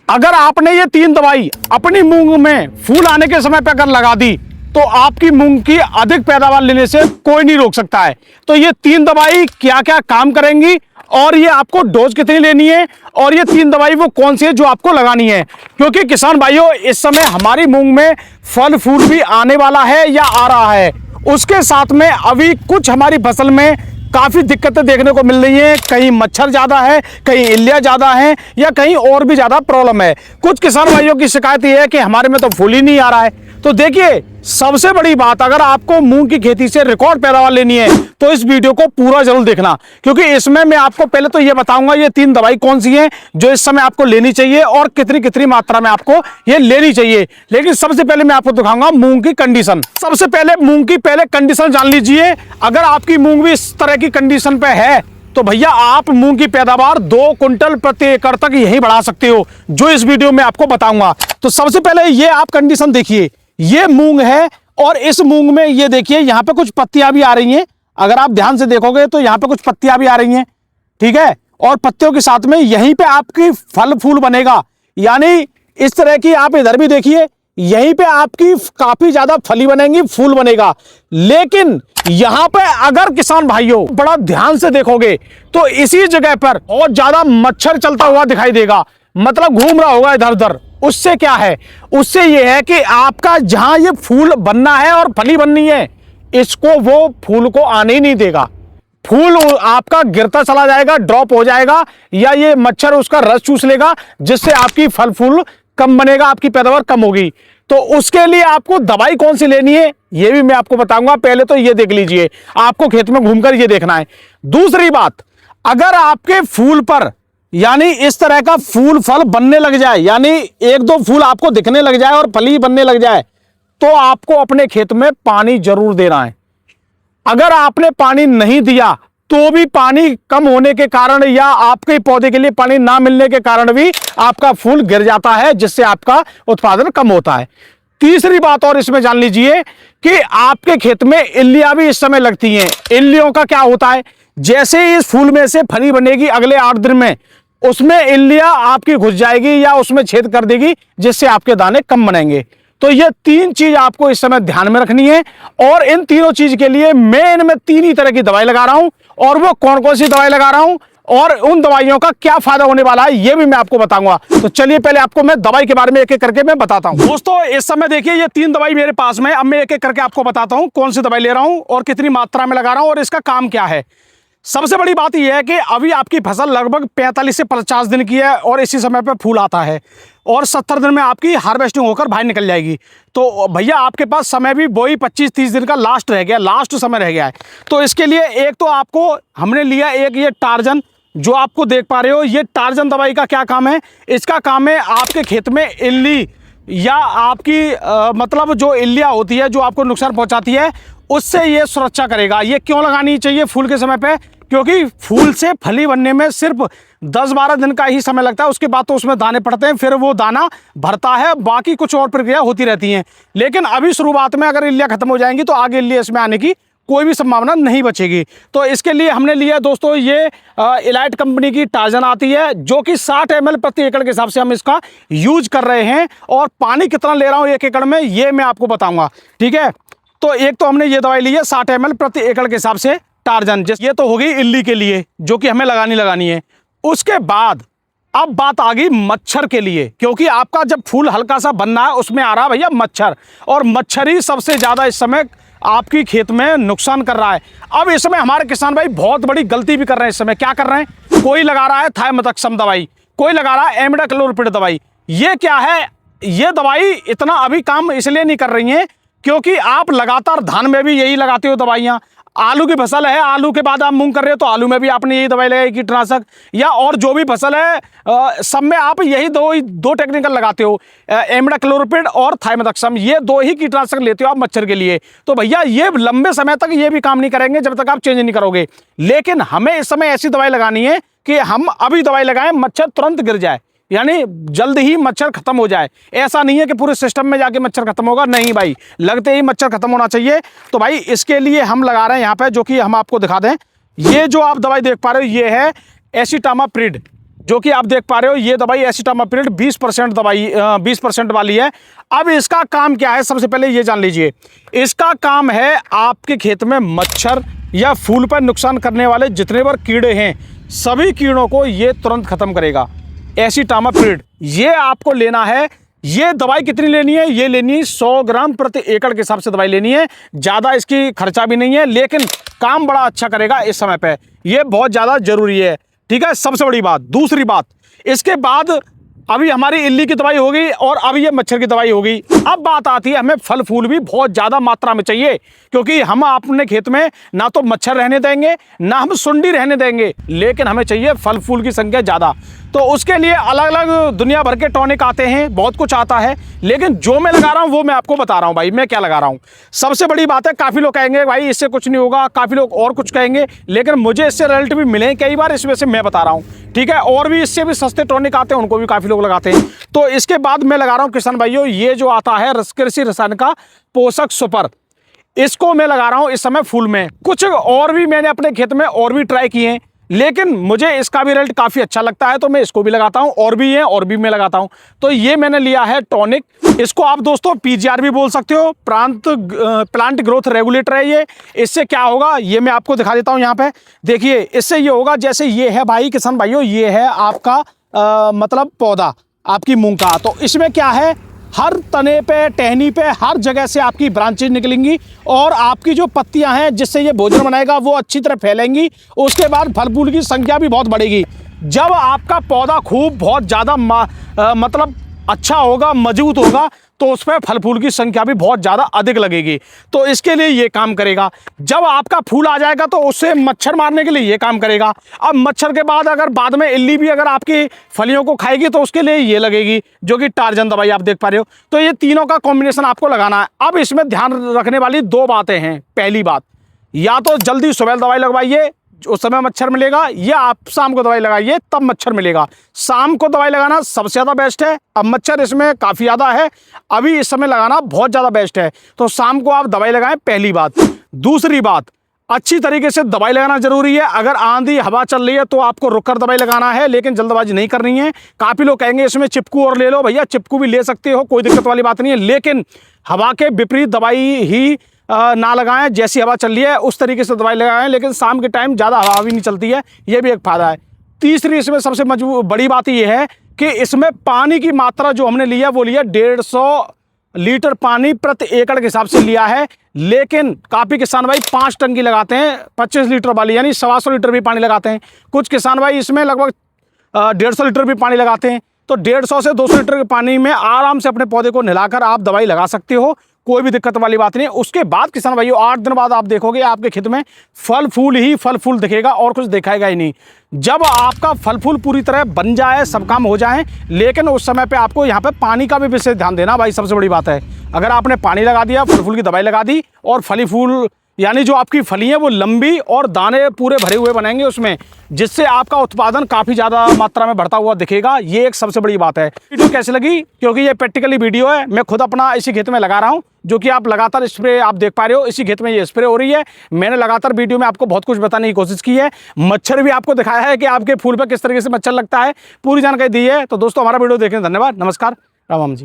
अगर आपने ये 3 दवाई अपनी मूंग में फूल आने के समय पे अगर लगा दी तो आपकी मूंग की अधिक पैदावार लेने से कोई नहीं रोक सकता है। तो ये 3 दवाई क्या क्या काम करेंगी और ये आपको डोज कितनी लेनी है और ये 3 दवाई वो कौन सी है जो आपको लगानी है, क्योंकि किसान भाइयों इस समय हमारी मूंग में फल फूल भी आने वाला है या आ रहा है। उसके साथ में अभी कुछ हमारी फसल में काफी दिक्कतें देखने को मिल रही हैं। कहीं मच्छर ज्यादा है, कहीं इल्लियां ज्यादा है या कहीं और भी ज्यादा प्रॉब्लम है। कुछ किसान भाइयों की शिकायत ये है कि हमारे में तो फूल ही नहीं आ रहा है। तो देखिए सबसे बड़ी बात, अगर आपको मूंग की खेती से रिकॉर्ड पैदावार लेनी है तो इस वीडियो को पूरा जरूर देखना, क्योंकि इसमें मैं आपको पहले तो ये बताऊंगा ये 3 दवाई कौन सी हैं जो इस समय आपको लेनी चाहिए और कितनी कितनी मात्रा में आपको ये लेनी चाहिए। लेकिन सबसे पहले मैं आपको दिखाऊंगा मूंग की कंडीशन। सबसे पहले मूंग की कंडीशन जान लीजिए। अगर आपकी मूंग भी इस तरह की कंडीशन पे है तो भैया आप मूंग की पैदावार 2 क्विंटल प्रति एकड़ तक यही बढ़ा सकते हो, जो इस वीडियो में आपको बताऊंगा। तो सबसे पहले ये आप कंडीशन देखिए, ये मूंग है और इस मूंग में ये देखिए यहां पे कुछ पत्तियां भी आ रही हैं। अगर आप ध्यान से देखोगे तो यहां पे कुछ पत्तियां भी आ रही हैं, ठीक है। और पत्तियों के साथ में यहीं पे आपकी फल फूल बनेगा, यानी इस तरह की आप इधर भी देखिए यहीं पे आपकी काफी ज्यादा फली बनेगी, फूल बनेगा। लेकिन यहां पे अगर किसान भाइयों बड़ा ध्यान से देखोगे तो इसी जगह पर और ज्यादा मच्छर चलता हुआ दिखाई देगा, मतलब घूम रहा होगा इधर उधर। उससे क्या है, उससे यह है कि आपका जहां ये फूल बनना है और फली बननी है, इसको वो फूल को आने ही नहीं देगा। फूल आपका गिरता चला जाएगा, ड्रॉप हो जाएगा, या ये मच्छर उसका रस चूस लेगा, जिससे आपकी फल फूल कम बनेगा, आपकी पैदावार कम होगी। तो उसके लिए आपको दवाई कौन सी लेनी है ये भी मैं आपको बताऊंगा। पहले तो ये देख लीजिए, आपको खेत में घूमकर ये देखना है। दूसरी बात, अगर आपके फूल पर यानी इस तरह का फूल फल बनने लग जाए, यानी 1-2 फूल आपको दिखने लग जाए और फली बनने लग जाए, तो आपको अपने खेत में पानी जरूर देना है। अगर आपने पानी नहीं दिया तो भी पानी कम होने के कारण या आपके पौधे के लिए पानी ना मिलने के कारण भी आपका फूल गिर जाता है, जिससे आपका उत्पादन कम होता है। तीसरी बात और इसमें जान लीजिए कि आपके खेत में इल्लियां भी इस समय लगती हैं। इल्लियों का क्या होता है, जैसे ही इस फूल में से फली बनेगी अगले 8 दिन में उसमें इल्लियां आपकी घुस जाएगी या उसमें छेद कर देगी, जिससे आपके दाने कम बनेंगे। तो ये 3 चीज आपको इस समय ध्यान में रखनी है, और इन तीनों चीज के लिए मैं इनमें 3 ही तरह की दवाई लगा रहा हूं, और वो कौन कौन सी दवाई लगा रहा हूं और उन दवाइयों का क्या फायदा होने वाला है ये भी मैं आपको बताऊंगा। तो चलिए पहले आपको मैं दवाई के बारे में एक एक करके मैं बताता हूं। दोस्तों इस समय देखिए ये 3 दवाई मेरे पास में, अब मैं एक एक करके आपको बताता हूं कौन सी दवाई ले रहा हूं और कितनी मात्रा में लगा रहा हूं और इसका काम क्या है। सबसे बड़ी बात यह है कि अभी आपकी फसल लगभग 45 से 50 दिन की है और इसी समय पे फूल आता है और 70 दिन में आपकी हार्वेस्टिंग होकर बाहर निकल जाएगी। तो भैया आपके पास समय भी वही 25-30 दिन का लास्ट रह गया, लास्ट समय रह गया है। तो इसके लिए एक तो आपको हमने लिया एक ये टार्जन, जो आपको देख पा रहे हो। ये टार्जन दवाई का क्या काम है, इसका काम है आपके खेत में इल्ली या आपकी मतलब जो इल्लियाँ होती है जो आपको नुकसान पहुँचाती है, उससे ये सुरक्षा करेगा। ये क्यों लगानी चाहिए फूल के समय पे, क्योंकि फूल से फली बनने में सिर्फ 10-12 दिन का ही समय लगता है। उसके बाद तो उसमें दाने पड़ते हैं, फिर वो दाना भरता है, बाकी कुछ और प्रक्रिया होती रहती हैं। लेकिन अभी शुरुआत में अगर इल्लियाँ खत्म हो जाएंगी तो आगे इल्लियाँ इसमें आने की कोई भी संभावना नहीं बचेगी। तो इसके लिए हमने लिया दोस्तों ये इलाइट कंपनी की टार्जन आती है, जो कि 60 ml प्रति एकड़ के हिसाब से हम इसका यूज कर रहे हैं। और पानी कितना ले रहा हूँ 1 एकड़ में ये मैं आपको बताऊंगा, ठीक है। तो एक तो हमने ये दवाई ली है 60 ml प्रति एकड़ के हिसाब से टार्जन, ये तो होगी इल्ली के लिए जो कि हमें लगानी है। उसके बाद अब बात आ गई मच्छर के लिए, क्योंकि आपका जब फूल हल्का सा बनना है उसमें आ रहा भैया मच्छर, और मच्छर ही सबसे ज्यादा इस समय आपकी खेत में नुकसान कर रहा है। अब इस समय हमारे किसान भाई बहुत बड़ी गलती भी कर रहे हैं। इस समय क्या कर रहे हैं, कोई लगा रहा है थाइमेथक्सम दवाई, कोई लगा रहा है इमिडाक्लोपरिड दवाई। ये क्या है, ये दवाई इतना अभी काम इसलिए नहीं कर रही है क्योंकि आप लगातार धान में भी यही लगाते हो दवाइयाँ। आलू की फसल है, आलू के बाद आप मूंग कर रहे हो तो आलू में भी आपने यही दवाई लगाई कीटनाशक, या और जो भी फसल है सब में आप यही दो टेक्निकल लगाते हो, इमिडाक्लोपरिड और थाइमेथक्सम। ये 2 ही कीटनाशक लेते हो आप मच्छर के लिए। तो भैया ये लंबे समय तक ये भी काम नहीं करेंगे जब तक आप चेंज नहीं करोगे। लेकिन हमें इस समय ऐसी दवाई लगानी है कि हम अभी दवाई लगाएं, मच्छर तुरंत गिर जाए, यानी जल्द ही मच्छर खत्म हो जाए। ऐसा नहीं है कि पूरे सिस्टम में जाके मच्छर खत्म होगा, नहीं भाई, लगते ही मच्छर खत्म होना चाहिए। तो भाई इसके लिए हम लगा रहे हैं यहाँ पे, जो कि हम आपको दिखा दें। ये जो आप दवाई देख पा रहे हो ये है एसिटामाप्रिड, जो कि आप देख पा रहे हो ये दवाई एसिटामाप्रिड 20% दवाई 20% वाली है। अब इसका काम क्या है, सबसे पहले ये जान लीजिए। इसका काम है आपके खेत में मच्छर या फूल पर नुकसान करने वाले जितने बार कीड़े हैं, सभी कीड़ों को ये तुरंत खत्म करेगा। एसिटामाप्रिड ये आपको लेना है। ये दवाई कितनी लेनी है, ये लेनी है 100 ग्राम प्रति एकड़ के हिसाब से दवाई लेनी है। ज़्यादा इसकी खर्चा भी नहीं है, लेकिन काम बड़ा अच्छा करेगा इस समय पे। ये बहुत ज़्यादा जरूरी है, ठीक है। सबसे बड़ी बात। दूसरी बात, इसके बाद अभी हमारी इल्ली की दवाई होगी और अभी ये मच्छर की दवाई होगी। अब बात आती है, हमें फल फूल भी बहुत ज़्यादा मात्रा में चाहिए, क्योंकि हम अपने खेत में ना तो मच्छर रहने देंगे ना हम सुंडी रहने देंगे, लेकिन हमें चाहिए फल फूल की संख्या ज़्यादा। तो उसके लिए अलग अलग दुनिया भर के टॉनिक आते हैं, बहुत कुछ आता है, लेकिन जो मैं लगा रहा हूँ वो मैं आपको बता रहा हूँ भाई, मैं क्या लगा रहा हूँ। सबसे बड़ी बात है, काफ़ी लोग कहेंगे भाई इससे कुछ नहीं होगा, काफ़ी लोग और कुछ कहेंगे, लेकिन मुझे इससे रिजल्ट भी मिले कई बार, इस वजह से मैं बता रहा हूँ, ठीक है। और भी इससे भी सस्ते टॉनिक आते हैं, उनको भी काफ़ी लोग लगाते हैं। तो इसके बाद मैं लगा रहा हूँ किसान भाइयों, ये जो आता है कृषि रसायन का पोषक सुपर, इसको मैं लगा रहा हूँ इस समय फूल में। कुछ और भी मैंने अपने खेत में और भी ट्राई किए हैं, लेकिन मुझे इसका भी रिजल्ट काफ़ी अच्छा लगता है, तो मैं इसको भी लगाता हूँ। और भी है, और भी मैं लगाता हूँ। तो ये मैंने लिया है टॉनिक। इसको आप दोस्तों पीजीआर भी बोल सकते हो, प्लांट ग्रोथ रेगुलेटर है ये। इससे क्या होगा ये मैं आपको दिखा देता हूँ। यहाँ पे देखिए, इससे ये होगा, जैसे ये है भाई किसान भाइयों, ये है आपका मतलब पौधा आपकी मूंग का। तो इसमें क्या है, हर तने पे, टहनी पे, हर जगह से आपकी ब्रांचेज निकलेंगी और आपकी जो पत्तियां हैं जिससे ये भोजन बनाएगा वो अच्छी तरह फैलेंगी। उसके बाद फल फूल की संख्या भी बहुत बढ़ेगी। जब आपका पौधा खूब बहुत ज़्यादा मतलब अच्छा होगा, मजबूत होगा, तो उस पर फल फूल की संख्या भी बहुत ज़्यादा अधिक लगेगी। तो इसके लिए ये काम करेगा। जब आपका फूल आ जाएगा तो उससे मच्छर मारने के लिए ये काम करेगा। अब मच्छर के बाद अगर बाद में इल्ली भी अगर आपकी फलियों को खाएगी तो उसके लिए ये लगेगी, जो कि टार्जन दवाई आप देख पा रहे हो। तो ये तीनों का कॉम्बिनेशन आपको लगाना है। अब इसमें ध्यान रखने वाली 2 बातें हैं। पहली बात, या तो जल्दी सुबह दवाई लगवाइए, उस समय मच्छर मिलेगा, या आप शाम को दवाई लगाइए तब मच्छर मिलेगा। शाम को दवाई लगाना सबसे ज़्यादा बेस्ट है। अब मच्छर इसमें काफ़ी ज़्यादा है, अभी इस समय लगाना बहुत ज़्यादा बेस्ट है। तो शाम को आप दवाई लगाएं, पहली बात। दूसरी बात, अच्छी तरीके से दवाई लगाना जरूरी है। अगर आंधी हवा चल रही है तो आपको रुककर दवाई लगाना है, लेकिन जल्दबाजी नहीं करनी है। काफ़ी लोग कहेंगे इसमें चिपकू और ले लो, भैया चिपकू भी ले सकते हो, कोई दिक्कत वाली बात नहीं है, लेकिन हवा के विपरीत दवाई ही ना लगाएं। जैसी हवा चल रही है उस तरीके से दवाई लगाएं, लेकिन शाम के टाइम ज़्यादा हवा भी नहीं चलती है, ये भी एक फायदा है। तीसरी इसमें सबसे बड़ी बात ये है कि इसमें पानी की मात्रा जो हमने लिया वो लिया 150 लीटर पानी प्रति एकड़ के हिसाब से लिया है। लेकिन काफ़ी किसान भाई 5 टंकी लगाते हैं 25 लीटर वाली, यानी 125 लीटर भी पानी लगाते हैं। कुछ किसान भाई इसमें लगभग 150 लीटर भी पानी लगाते हैं। तो 150 से 200 लीटर के पानी में आराम से अपने पौधे को नहलाकर आप दवाई लगा सकते हो, कोई भी दिक्कत वाली बात नहीं। उसके बाद किसान भाइयों 8 दिन बाद आप देखोगे आपके खेत में फल फूल दिखेगा और कुछ दिखाएगा ही नहीं। जब आपका फल फूल पूरी तरह बन जाए, सब काम हो जाए, लेकिन उस समय पे आपको यहाँ पे पानी का भी विशेष ध्यान देना भाई, सबसे बड़ी बात है। अगर आपने पानी लगा दिया, फल फूल की दवाई लगा दी और फली फूल यानी जो आपकी फली है वो लंबी और दाने पूरे भरे हुए बनेंगे उसमें, जिससे आपका उत्पादन काफ़ी ज़्यादा मात्रा में बढ़ता हुआ दिखेगा। ये एक सबसे बड़ी बात है। वीडियो कैसी लगी, क्योंकि ये प्रैक्टिकली वीडियो है, मैं खुद अपना इसी खेत में लगा रहा हूँ, जो कि आप लगातार स्प्रे आप देख पा रहे हो, इसी खेत में ये स्प्रे हो रही है। मैंने लगातार वीडियो में आपको बहुत कुछ बताने की कोशिश की है। मच्छर भी आपको दिखाया है कि आपके फूल पर किस तरीके से मच्छर लगता है, पूरी जानकारी दी है। तो दोस्तों हमारा वीडियो देखने धन्यवाद, नमस्कार, राम राम जी।